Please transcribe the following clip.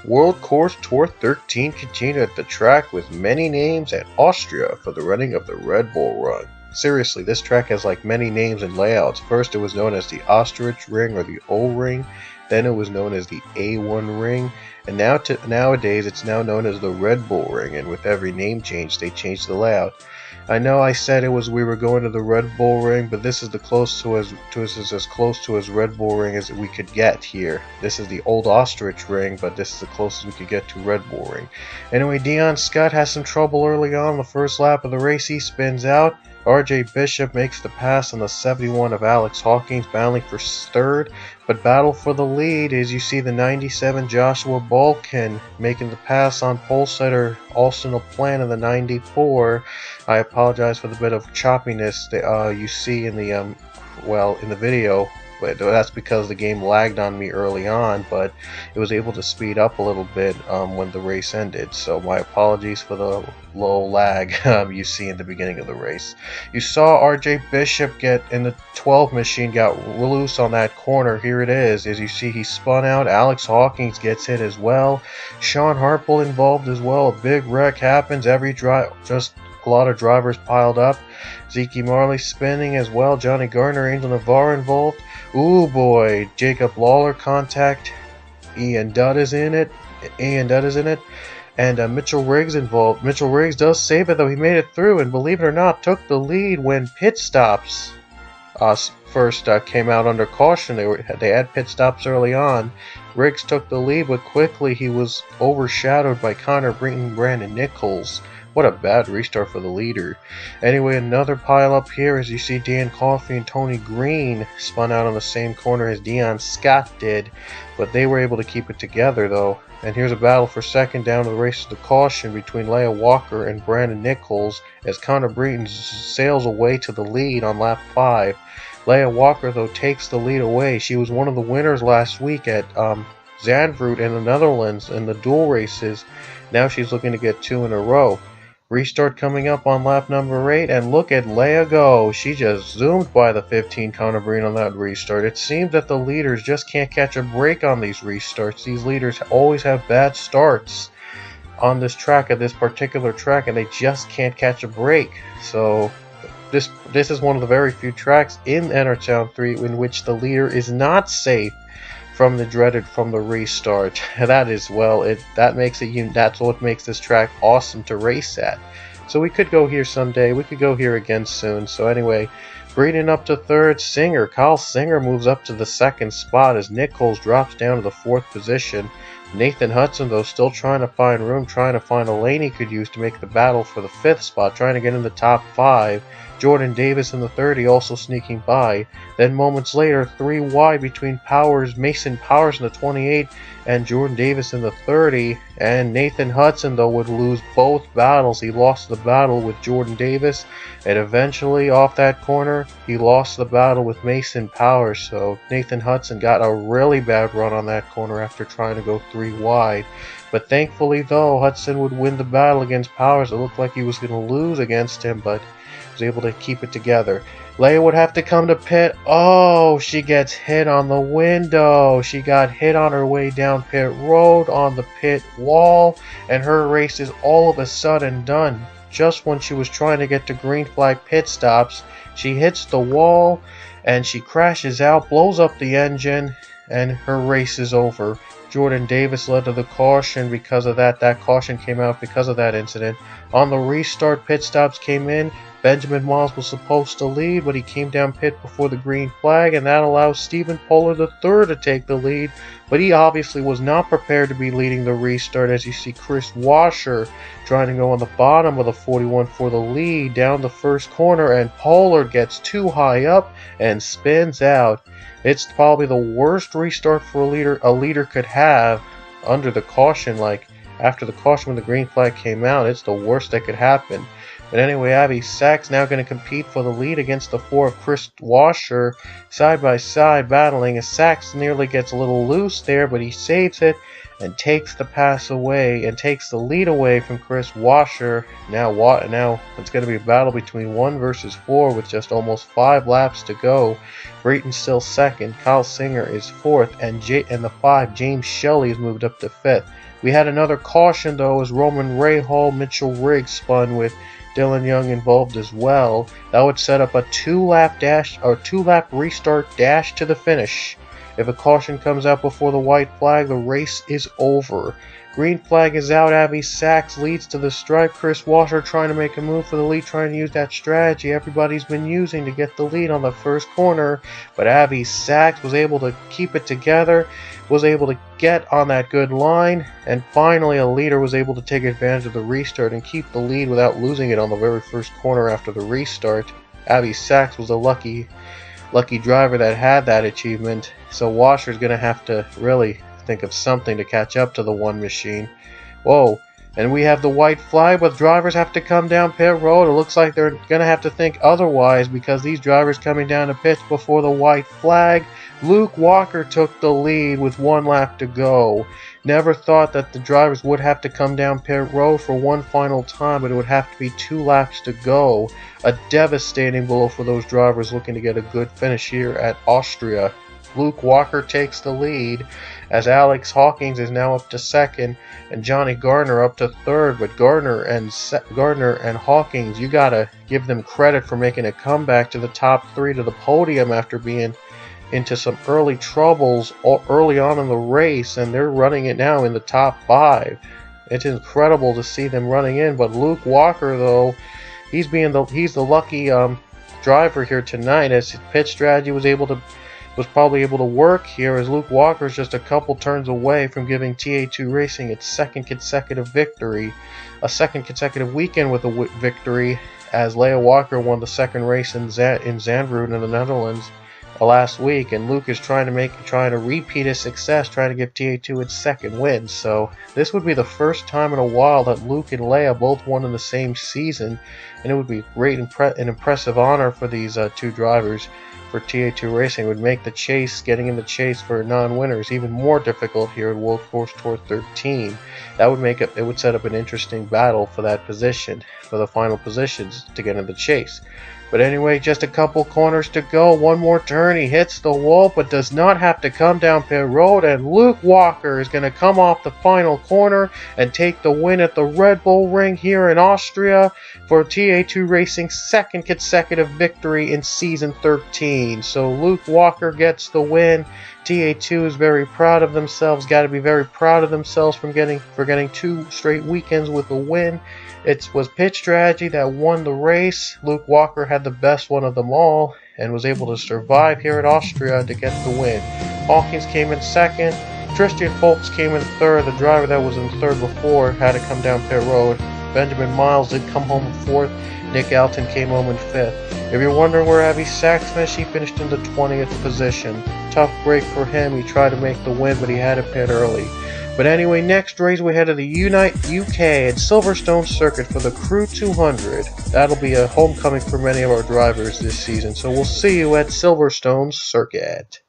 World Course Tour 13 continued at the track with many names at Austria for the running of the Red Bull Run. Seriously, this track has like many names and layouts. First it was known as the Ostrich Ring or the O-Ring, then it was known as the A1 Ring, and nowadays it's now known as the Red Bull Ring, and with every name change they changed the layout. I know I said we were going to the Red Bull Ring, but this is as close to as Red Bull Ring as we could get here. This is the old Ostrich Ring, but this is the closest we could get to Red Bull Ring. Anyway, Dion Scott has some trouble early on the first lap of the race. He spins out. RJ Bishop makes the pass on the 71 of Alex Hawkins, battling for third, but battle for the lead as you see the 97 Joshua Balkin making the pass on pole setter Austin LaPlante in the 94. I apologize for the bit of choppiness that you see in the in the video. But that's because the game lagged on me early on, but it was able to speed up a little bit when the race ended. So my apologies for the low lag you see in the beginning of the race. You saw RJ Bishop get in the 12 machine, got loose on that corner. Here it is. As you see, he spun out. Alex Hawkins gets hit as well. Sean Harple involved as well. A big wreck happens. Just a lot of drivers piled up. Zeke Marley spinning as well. Johnny Gardner, Angel Navarre involved. Ooh boy, Jacob Lawler contact. Ian Dudd is in it. And Mitchell Riggs involved. Mitchell Riggs does save it though. He made it through, and believe it or not, took the lead when pit stops first came out under caution. They had pit stops early on. Riggs took the lead, but quickly he was overshadowed by Connor Brinton and Brandon Nichols. What a bad restart for the leader. Anyway, another pile up here as you see Dan Coffey and Tony Green spun out on the same corner as Dion Scott did, but they were able to keep it together though. And here's a battle for second down to the race to caution between Leah Walker and Brandon Nichols as Connor Brinton sails away to the lead on lap 5. Leah Walker though takes the lead away. She was one of the winners last week at Zandvoort in the Netherlands in the dual races. Now she's looking to get 2 in a row. Restart coming up on lap number 8, and look at Leia go. She just zoomed by the 15 Connor Breen on that restart. It seems that the leaders just can't catch a break on these restarts. These leaders always have bad starts on this track, at this particular track, and they just can't catch a break. So this is one of the very few tracks in Entertown 3 in which the leader is not safe from the restart. That's what makes this track awesome to race at. So we could go here someday. We could go here again soon. So anyway, Breeden up to third. Kyle Singer moves up to the second spot as Nichols drops down to the 4th position. Nathan Hudson, though, still trying to find room, trying to find a lane he could use to make the battle for the 5th spot, trying to get in the top 5. Jordan Davis in the 30 also sneaking by. Then moments later, 3 wide between Mason Powers in the 28 and Jordan Davis in the 30. And Nathan Hudson, though, would lose both battles. He lost the battle with Jordan Davis, and eventually off that corner, he lost the battle with Mason Powers. So Nathan Hudson got a really bad run on that corner after trying to go 3 wide. But thankfully, though, Hudson would win the battle against Powers. It looked like he was going to lose against him, but was able to keep it together. Leia would have to come to pit. Oh, she gets hit on the window. She got hit on her way down pit road on the pit wall, and her race is all of a sudden done. Just when she was trying to get to green flag pit stops, she hits the wall and she crashes out, blows up the engine, and her race is over. Jordan Davis led to the caution because of that. That caution came out because of that incident. On the restart, pit stops came in. Benjamin Miles was supposed to lead, but he came down pit before the green flag, and that allows Stephen Pollard III to take the lead. But he obviously was not prepared to be leading the restart, as you see Chris Washer trying to go on the bottom of the 41 for the lead down the first corner, and Pollard gets too high up and spins out. It's probably the worst restart for a leader could have under the caution. Like after the caution when the green flag came out, it's the worst that could happen. But anyway, Avi Sachs now going to compete for the lead against the 4 of Chris Washer, side by side battling, as Sachs nearly gets a little loose there, but he saves it and takes the pass away and takes the lead away from Chris Washer. Now it's going to be a battle between 1 versus 4 with just almost 5 laps to go. Brayton's still second, Kyle Singer is fourth, and the 5, James Shelley, has moved up to 5th. We had another caution though, as Roman Rahal, Mitchell Riggs spun with Dylan Young involved as well. That would set up a 2-lap restart dash to the finish. If a caution comes out before the white flag, the race is over. Green flag is out. Avi Sachs leads to the stripe. Chris Washer trying to make a move for the lead, trying to use that strategy everybody's been using to get the lead on the first corner. But Avi Sachs was able to keep it together, was able to get on that good line, and finally a leader was able to take advantage of the restart and keep the lead without losing it on the very first corner after the restart. Avi Sachs was a lucky driver that had that achievement, so Washer's going to have to really think of something to catch up to the 1 machine. Whoa, and we have the white flag, but drivers have to come down pit road. It looks like they're going to have to think otherwise, because these drivers coming down to pits before the white flag. Luke Walker took the lead with 1 lap to go. Never thought that the drivers would have to come down pit road for one final time, but it would have to be 2 laps to go. A devastating blow for those drivers looking to get a good finish here at Austria. Luke Walker takes the lead, as Alex Hawkins is now up to 2nd and Johnny Gardner up to 3rd. But Gardner and Hawkins, you gotta give them credit for making a comeback to the top 3 to the podium after being into some early troubles early on in the race, and they're running it now in the top 5. It's incredible to see them running in. But Luke Walker, though, he's the lucky driver here tonight, as his pit strategy was probably able to work here, as Luke Walker is just a couple turns away from giving TA2 Racing its 2nd consecutive victory, a 2nd consecutive weekend with a victory, as Leah Walker won the 2nd race in Zandvoort in the Netherlands last week, and Luke is trying to repeat his success, trying to give TA2 its 2nd win. So this would be the first time in a while that Luke and Leah both won in the same season, and it would be an impressive honor for these 2 drivers. For TA2 Racing, would make getting in the chase for non-winners even more difficult here at World Course Tour 13. That would it would set up an interesting battle for that position, for the final positions to get in the chase. But anyway, just a couple corners to go. One more turn, he hits the wall, but does not have to come down pit road, and Luke Walker is going to come off the final corner and take the win at the Red Bull Ring here in Austria for TA2 Racing's 2nd consecutive victory in season 13. So Luke Walker gets the win. TA2 is very proud of themselves, got to be very proud of themselves for getting 2 straight weekends with a win. It was pit strategy that won the race. Luke Walker had the best one of them all and was able to survive here at Austria to get the win. Hawkins came in 2nd. Tristan Folks came in 3rd. The driver that was in 3rd before had to come down pit road. Benjamin Miles did come home in 4th. Nick Alton came home in 5th. If you're wondering where Avi Sachs finished, he finished in the 20th position. Tough break for him. He tried to make the win, but he had to pit early. But anyway, next race we head to the UK at Silverstone Circuit for the Crew 200. That'll be a homecoming for many of our drivers this season, so we'll see you at Silverstone Circuit.